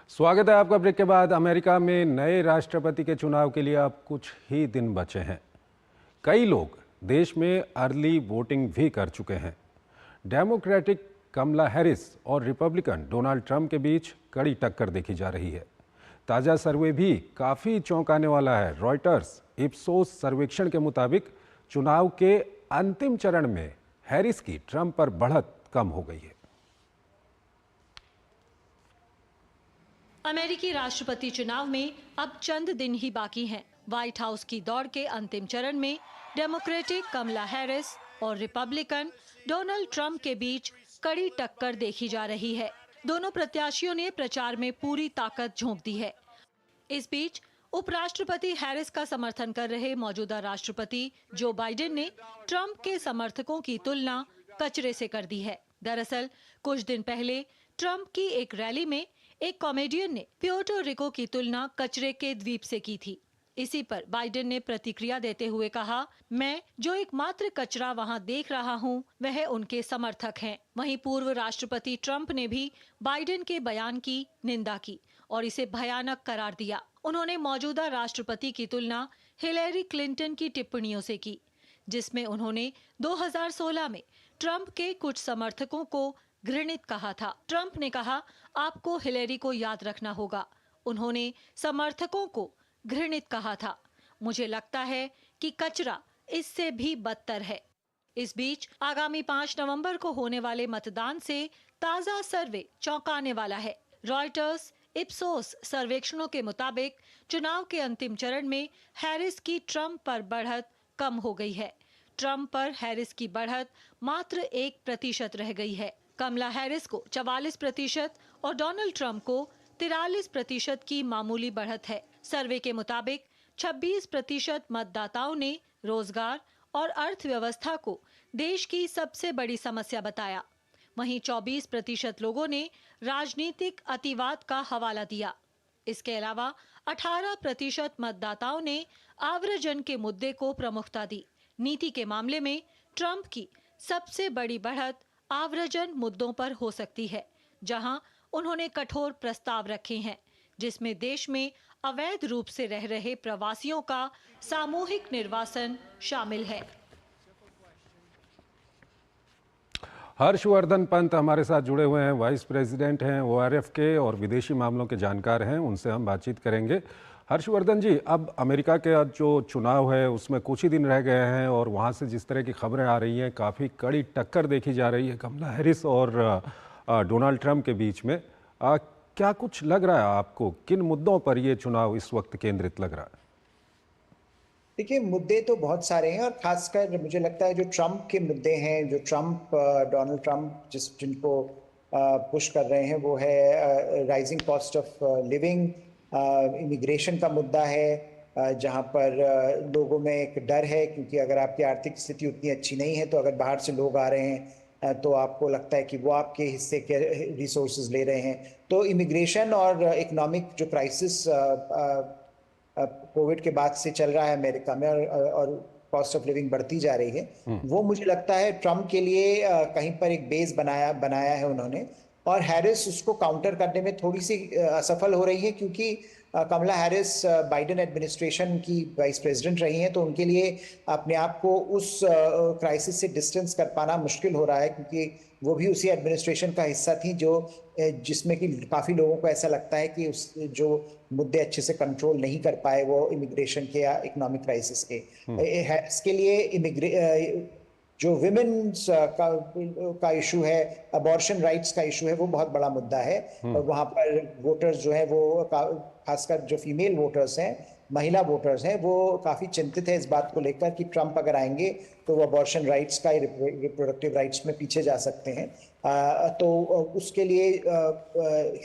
स्वागत है आपका। ब्रेक के बाद अमेरिका में नए राष्ट्रपति के चुनाव के लिए अब कुछ ही दिन बचे हैं। कई लोग देश में अर्ली वोटिंग भी कर चुके हैं। डेमोक्रेटिक कमला हैरिस और रिपब्लिकन डोनाल्ड ट्रंप के बीच कड़ी टक्कर देखी जा रही है। ताज़ा सर्वे भी काफ़ी चौंकाने वाला है। रॉयटर्स इप्सोस सर्वेक्षण के मुताबिक चुनाव के अंतिम चरण में हैरिस की ट्रंप पर बढ़त कम हो गई है। अमेरिकी राष्ट्रपति चुनाव में अब चंद दिन ही बाकी हैं। व्हाइट हाउस की दौड़ के अंतिम चरण में डेमोक्रेटिक कमला हैरिस और रिपब्लिकन डोनाल्ड ट्रंप के बीच कड़ी टक्कर देखी जा रही है। दोनों प्रत्याशियों ने प्रचार में पूरी ताकत झोंक दी है। इस बीच उपराष्ट्रपति हैरिस का समर्थन कर रहे मौजूदा राष्ट्रपति जो बाइडेन ने ट्रंप के समर्थकों की तुलना कचरे से कर दी है। दरअसल कुछ दिन पहले ट्रंप की एक रैली में एक कॉमेडियन ने प्यूर्टो रिको की तुलना कचरे के द्वीप से की थी। इसी पर बाइडेन ने प्रतिक्रिया देते हुए कहा, मैं जो एकमात्र कचरा वहां देख रहा हूं, वह उनके समर्थक हैं। वहीं पूर्व राष्ट्रपति ट्रंप ने भी बाइडेन के बयान की निंदा की और इसे भयानक करार दिया। उन्होंने मौजूदा राष्ट्रपति की तुलना हिलेरी क्लिंटन की टिप्पणियों से की, जिसमें उन्होंने 2016 में ट्रंप के कुछ समर्थकों को घृणित कहा था। ट्रंप ने कहा, आपको हिलेरी को याद रखना होगा। उन्होंने समर्थकों को घृणित कहा था। मुझे लगता है कि कचरा इससे भी बदतर है। इस बीच आगामी 5 नवंबर को होने वाले मतदान से ताजा सर्वे चौंकाने वाला है। रॉयटर्स इप्सोस सर्वेक्षणों के मुताबिक चुनाव के अंतिम चरण में हैरिस की ट्रंप पर बढ़त कम हो गई है। ट्रंप पर हैरिस की बढ़त मात्र 1% रह गई है। कमला हैरिस को 44% और डोनाल्ड ट्रंप को 43% की मामूली बढ़त है। सर्वे के मुताबिक 26% मतदाताओं ने रोजगार और अर्थव्यवस्था को देश की सबसे बड़ी समस्या बताया। वहीं 24% लोगों ने राजनीतिक अतिवाद का हवाला दिया। इसके अलावा 18% मतदाताओं ने आव्रजन के मुद्दे को प्रमुखता दी। नीति के मामले में ट्रंप की सबसे बड़ी बढ़त आव्रजन मुद्दों पर हो सकती है, जहां उन्होंने कठोर प्रस्ताव रखे हैं, जिसमें देश में अवैध रूप से रह रहे प्रवासियों का सामूहिक निर्वासन शामिल है। हर्षवर्धन पंत हमारे साथ जुड़े हुए हैं, वाइस प्रेसिडेंट हैं ORF के और विदेशी मामलों के जानकार हैं। उनसे हम बातचीत करेंगे। हर्षवर्धन जी, अब अमेरिका के जो चुनाव है उसमें कुछ ही दिन रह गए हैं और वहाँ से जिस तरह की खबरें आ रही हैं, काफ़ी कड़ी टक्कर देखी जा रही है कमला हैरिस और डोनाल्ड ट्रंप के बीच में। क्या कुछ लग रहा है आपको, किन मुद्दों पर ये चुनाव इस वक्त केंद्रित लग रहा है? देखिए, मुद्दे तो बहुत सारे हैं और खासकर मुझे लगता है जो ट्रंप के मुद्दे हैं, जो डोनाल्ड ट्रंप जिनको पुश कर रहे हैं, वो है rising cost of living, immigration का मुद्दा है, जहां पर लोगों में एक डर है, क्योंकि अगर आपकी आर्थिक स्थिति उतनी अच्छी नहीं है तो अगर बाहर से लोग आ रहे हैं तो आपको लगता है कि वो आपके हिस्से के रिसोर्सेज ले रहे हैं। तो इमिग्रेशन और इकोनॉमिक जो क्राइसिस कोविड के बाद से चल रहा है अमेरिका में और कॉस्ट ऑफ लिविंग बढ़ती जा रही है, वो मुझे लगता है ट्रंप के लिए कहीं पर एक बेस बनाया है उन्होंने। और हैरिस उसको काउंटर करने में थोड़ी सी असफल हो रही है, क्योंकि कमला हैरिस बाइडेन एडमिनिस्ट्रेशन की वाइस प्रेसिडेंट रही हैं, तो उनके लिए अपने आप को उस क्राइसिस से डिस्टेंस कर पाना मुश्किल हो रहा है, क्योंकि वो भी उसी एडमिनिस्ट्रेशन का हिस्सा थी जिसमें कि काफ़ी लोगों को ऐसा लगता है कि उस जो मुद्दे अच्छे से कंट्रोल नहीं कर पाए वो इमिग्रेशन के या इकोनॉमिक क्राइसिस के। इसके लिए जो विमेन्स का इशू है, अबॉर्शन राइट्स का इशू है, वो बहुत बड़ा मुद्दा है। और वहाँ पर वोटर्स जो है वो खासकर जो फीमेल वोटर्स हैं, महिला वोटर्स हैं, वो काफ़ी चिंतित है इस बात को लेकर कि ट्रंप अगर आएंगे तो वो अबॉर्शन राइट्स का, रिप्रोडक्टिव राइट्स में पीछे जा सकते हैं। तो उसके लिए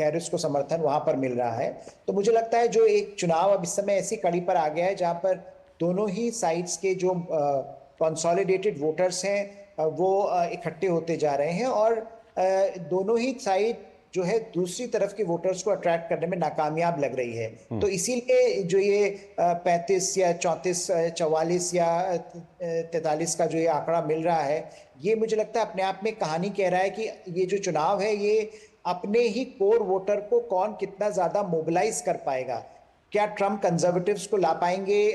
हैरिस को समर्थन वहाँ पर मिल रहा है। तो मुझे लगता है जो एक चुनाव अब इस समय ऐसी कड़ी पर आ गया है जहाँ पर दोनों ही साइड्स के जो कंसोलिडेटेड वोटर्स हैं वो इकट्ठे होते जा रहे हैं और दोनों ही साइड जो है दूसरी तरफ के वोटर्स को अट्रैक्ट करने में नाकामयाब लग रही है। तो इसीलिए जो ये 35 या 34, 44 या 43 का जो ये आंकड़ा मिल रहा है, ये मुझे लगता है अपने आप में कहानी कह रहा है कि ये जो चुनाव है ये अपने ही कोर वोटर को कौन कितना ज्यादा मोबिलाइज कर पाएगा। क्या ट्रम्प कंजर्वेटिव्स को ला पाएंगे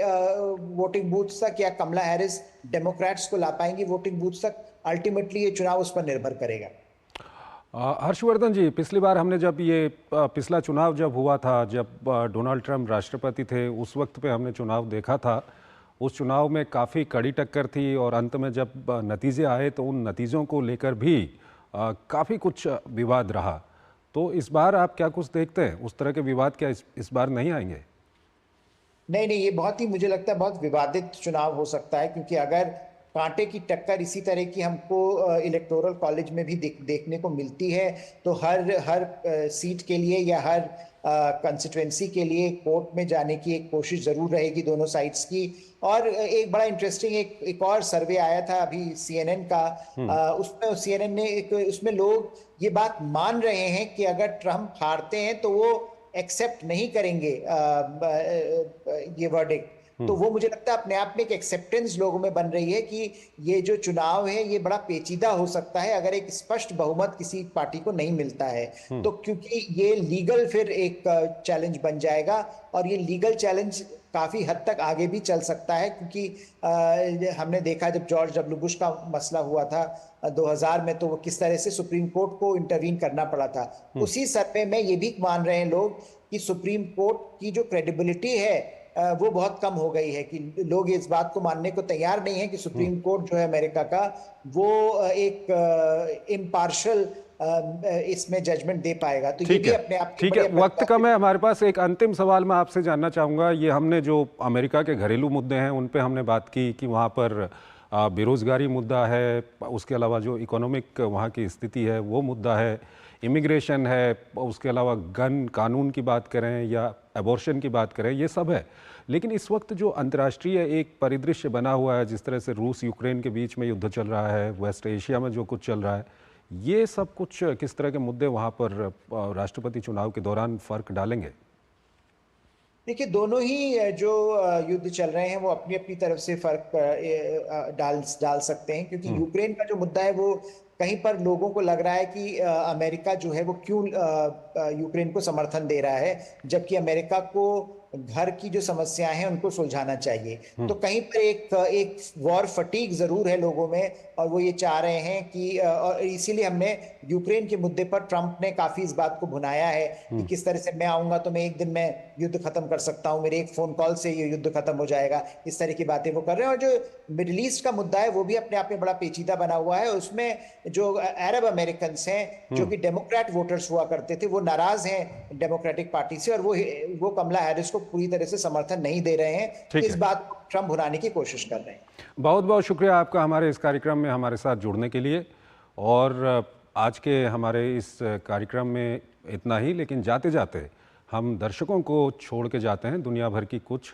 वोटिंग बूथ तक, या कमला हैरिस डेमोक्रेट्स को ला पाएंगी वोटिंग बूथ तक? अल्टीमेटली ये चुनाव उस पर निर्भर करेगा। हर्षवर्धन जी, पिछली बार हमने जब ये पिछला चुनाव जब हुआ था, जब डोनाल्ड ट्रंप राष्ट्रपति थे, उस वक्त पे हमने चुनाव देखा था। उस चुनाव में काफ़ी कड़ी टक्कर थी और अंत में जब नतीजे आए तो उन नतीजों को लेकर भी काफ़ी कुछ विवाद रहा। तो इस बार आप क्या कुछ देखते हैं? उस तरह के विवाद क्या इस बार नहीं आएंगे? नहीं नहीं, ये बहुत ही, मुझे लगता है बहुत विवादित चुनाव हो सकता है, क्योंकि अगर कांटे की टक्कर इसी तरह की हमको इलेक्टोरल कॉलेज में भी देखने को मिलती है, तो हर सीट के लिए या हर कंस्टिट्यूएंसी के लिए कोर्ट में जाने की एक कोशिश जरूर रहेगी दोनों साइड्स की। और एक बड़ा इंटरेस्टिंग एक और सर्वे आया था अभी CNN का, उसमें CNN ने उसमें लोग ये बात मान रहे हैं कि अगर ट्रम्प हारते हैं तो वो एक्सेप्ट नहीं करेंगे ये वर्डिक्ट। तो वो मुझे लगता है अपने आप में एक एक्सेप्टेंस लोगों में बन रही है कि ये जो चुनाव है ये बड़ा पेचीदा हो सकता है अगर एक स्पष्ट बहुमत किसी पार्टी को नहीं मिलता है। तो क्योंकि ये लीगल फिर एक चैलेंज बन जाएगा, और ये लीगल चैलेंज काफी हद तक आगे भी चल सकता है, क्योंकि हमने देखा जब जॉर्ज डब्ल्यू बुश का मसला हुआ था 2000 में, तो वो किस तरह से सुप्रीम कोर्ट को इंटरवीन करना पड़ा था। उसी सर्वे में ये भी मान रहे हैं लोग कि सुप्रीम कोर्ट की जो क्रेडिबिलिटी है वो बहुत कम हो गई है, कि लोग इस बात को मानने को तैयार नहीं है कि सुप्रीम कोर्ट जो है अमेरिका का, वो एक इम्पार्शियल इसमें जजमेंट दे पाएगा। तो ये भी अपने आप ठीक है, वक्त कम है हमारे पास। एक अंतिम सवाल मैं आपसे जानना चाहूँगा, ये हमने जो अमेरिका के घरेलू मुद्दे हैं उन पे हमने बात की कि वहाँ पर बेरोज़गारी मुद्दा है, उसके अलावा जो इकोनॉमिक वहाँ की स्थिति है वो मुद्दा है, इमिग्रेशन है, उसके अलावा गन कानून की बात करें या एबॉर्शन की बात करें, ये सब है। लेकिन इस वक्त जो अंतर्राष्ट्रीय एक परिदृश्य बना हुआ है, जिस तरह से रूस यूक्रेन के बीच में युद्ध चल रहा है, वेस्ट एशिया में जो कुछ चल रहा है, ये सब कुछ किस तरह के मुद्दे वहाँ पर राष्ट्रपति चुनाव के दौरान फर्क डालेंगे? देखिए, दोनों ही जो युद्ध चल रहे हैं वो अपनी अपनी तरफ से फर्क डाल सकते हैं, क्योंकि यूक्रेन का जो मुद्दा है वो कहीं पर लोगों को लग रहा है कि अमेरिका जो है वो क्यों यूक्रेन को समर्थन दे रहा है, जबकि अमेरिका को घर की जो समस्याएं हैं उनको सुलझाना चाहिए। तो कहीं पर एक वॉर फटीग जरूर है लोगों में, और वो ये चाह रहे हैं कि और इसीलिए हमने यूक्रेन के मुद्दे पर ट्रंप ने काफी इस बात को भुनाया है कि किस तरह से मैं आऊंगा तो मैं एक दिन में युद्ध खत्म कर सकता हूं, मेरे एक फोन कॉल से ये युद्ध खत्म हो जाएगा, इस तरह की बातें वो कर रहे हैं। और जो मिडिल ईस्ट का मुद्दा है वो भी अपने आप में बड़ा पेचीदा बना हुआ है। उसमें जो अरब अमेरिकन हैं जो कि डेमोक्रेट वोटर्स हुआ करते थे, वो नाराज हैं डेमोक्रेटिक पार्टी से, और वो कमला हैरिस को पूरी तरह से समर्थन नहीं दे रहे हैं। इस बात को ट्रंप भुनाने की कोशिश कर रहे हैं। बहुत बहुत शुक्रिया आपका हमारे इस कार्यक्रम में हमारे साथ जुड़ने के लिए। और आज के हमारे इस कार्यक्रम में इतना ही, लेकिन जाते जाते हम दर्शकों को छोड़ के जाते हैं दुनिया भर की कुछ